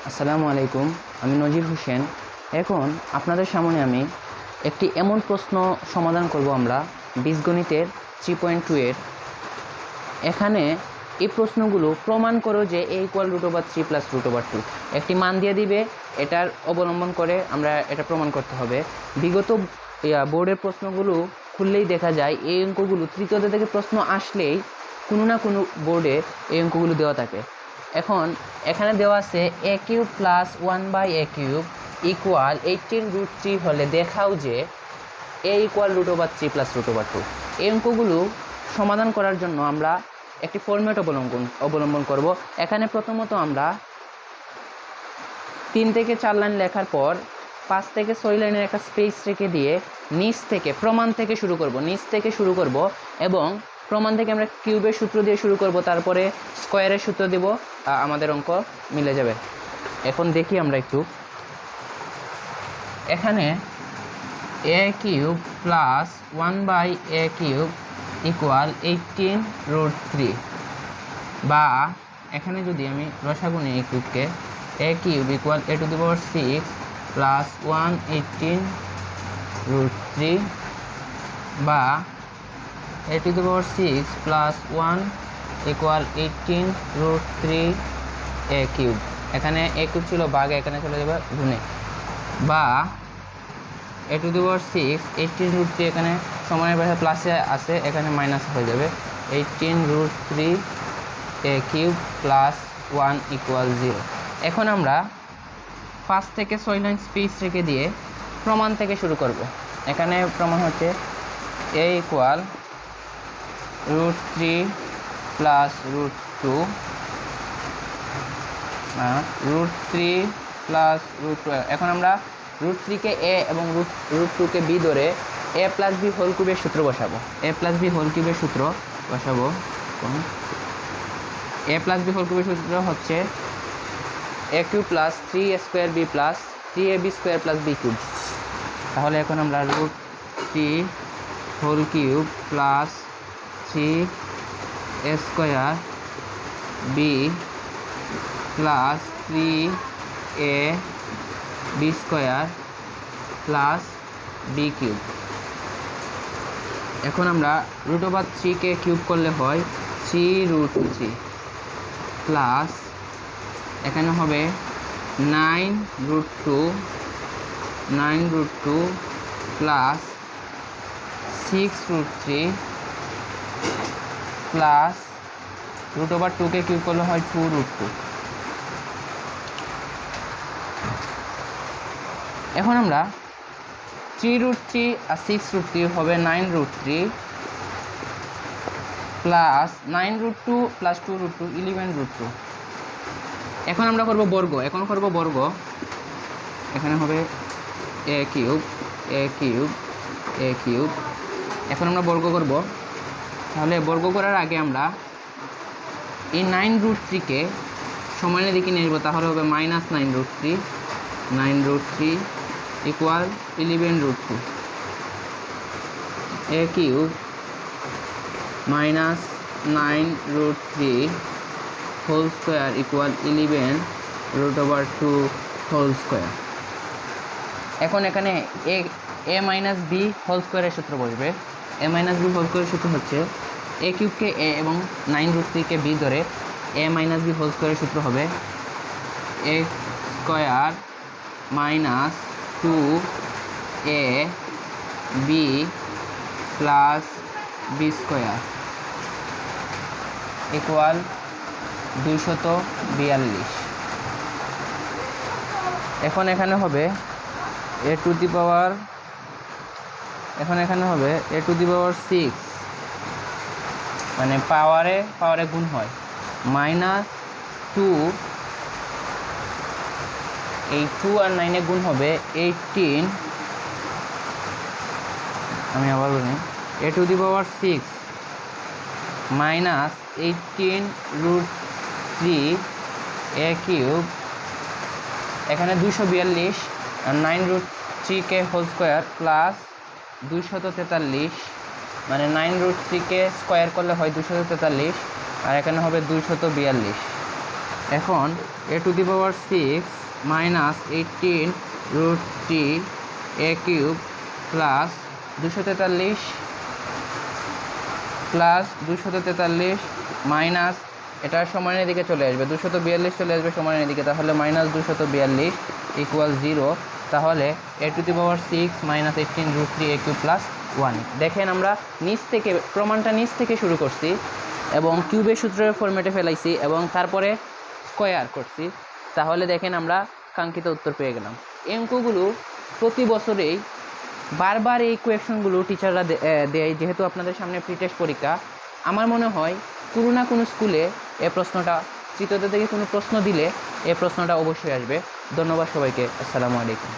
আসসালামু আলাইকুম। আমি নজির হোসেন। এখন আপনাদের সামনে আমি একটি এমন প্রশ্ন সমাধান করব আমরা বীজগণিতের 3.2 এর। এখানে এই প্রশ্নগুলো প্রমাণ করো যে a = √3 + √2 একটি মান দিয়ে দিবে, এটার অবলম্বন করে আমরা এটা প্রমাণ করতে হবে। বিগত বোর্ডের প্রশ্নগুলো খুললেই দেখা যায় এই অঙ্কগুলো তৃতীয় অধ্যায় থেকে প্রশ্ন আসলেই কোনো না কোনো বোর্ডে এই অঙ্কগুলো দেওয়া থাকে। এখন এখানে দেওয়া আছে a³ + 1/a³ = 18√3 হলে দেখাও যে a = √3 + √2। এই অঙ্কগুলো সমাধান করার জন্য আমরা একটি ফরম্যাট অবলম্বন করব। এখানে প্রথমত আমরা 3 থেকে 4 লাইন লেখার পর 5 থেকে 6 লাইনের একটা স্পেস রেখে দিয়ে নিচ থেকে প্রমাণ থেকে শুরু করব এবং প্রমাণ থেকে আমরা কিউবের সূত্র দিয়ে শুরু করব, তারপরে স্কোয়ারের সূত্র দেব, আমাদের অঙ্ক মিলে যাবে। এখন দেখি আমরা একটু। এখানে a³ + 1/a³ = 18√3, বা এখানে যদি আমি রসাগু নিই এই কিউবকে, a³ = a⁶ + 1 18√3, বা a⁶ + 1 = 18√3 a³। এখানে a³ ছিল ভাগে, এখানে চলে যাবে গুণে, বা a⁶ 18√3 এখানে সমানের পাশে প্লাসে আছে, এখানে মাইনাস হয়ে যাবে 18√3 a³ + 1 = 0। এখন আমরা 5 থেকে 6 লাইন স্পেস রেখে দিয়ে প্রমাণ থেকে শুরু করব। এখানে প্রমাণ হচ্ছে a = √3 + √2, √3 + √2। এখন আমরা √3 কে a এবং √2 কে b ধরে a + b হোল কিউবের সূত্র বসাবো। a + b হোল কিউবের সূত্র বসাবো। a + b হোল কিউবের সূত্র হচ্ছে a³ + 3a² b + 3ab² + b³। তাহলে এখন আমরা √3 whole cube + 3a² b + 3ab² + b³। এখন আমরা √3 কে কিউব করলে হয় 3√3 প্লাস এখানে হবে 9√2 প্লাস 6√3 প্লাস √2 কে কিউব করলে হয় 2√2। এখন আমরা 3√3 আর 6√3 হবে 9√3 প্লাস 9√2 প্লাস 2√2 11√2। এখন আমরা করব বর্গ। এখানে হবে a³ এখন আমরা বর্গ করব। তাহলে বর্গ করার আগে আমরা এই 9√3 কে সমানের দিকে নিয়ে আসবো, তাহলে হবে -9√3 = 11√2। a³ -9√3 whole square = 11√2 whole square. এখন এখানে a - b হোল স্কোয়ারের সূত্র বসবে। a - b হোল স্কোয়ারের সূত্র হচ্ছে a³ কে a এবং 9√3 কে b ধরে a - b হোল স্কোয়ারের সূত্র হবে a² - 2ab + b² = 242। এখন এখানে হবে a⁶, মানে পাওয়ারে গুণ হয়, -2, এই 2 আর 9 গুণ হবে 18। আমি আবার বলি a⁶ -18√3 a³ এখানে 242 আর 9√3 কে হোল স্কোয়ার প্লাস 243, মানে 9√3 কে স্কোয়ার করলে হয় 243, আর এখানে হবে 242। এখন a⁻6 minus 18√3a³ plus 243 minus এটার সমানের দিকে চলে আসবে 242 চলে আসবে সমানের দিকে, তাহলে মাইনাস 242 ইকুয়াল 0। তাহলে a⁻6 মাইনাস 18√3a³ প্লাস 1। দেখেন আমরা প্রমাণটা নিচ থেকে শুরু করছি এবং কিউবের সূত্রের ফরম্যাটে ফেলাইছি এবং তারপরে স্কয়ার করছি। তাহলে দেখেন আমরা কাঙ্ক্ষিত উত্তর পেয়ে গেলাম। এই অঙ্কগুলো প্রতি বছরেই বারবার এই কোয়েশনগুলো টিচাররা দেয়, যেহেতু আপনাদের সামনে প্রি টেস্ট পরীক্ষা। আমার মনে হয় কোনো না কোনো স্কুলে এই প্রশ্নটা তৃতীয়ত থেকে কোনো প্রশ্ন দিলে এই প্রশ্নটা অবশ্যই আসবে। ধন্যবাদ সবাইকে। আসসালামু আলাইকুম।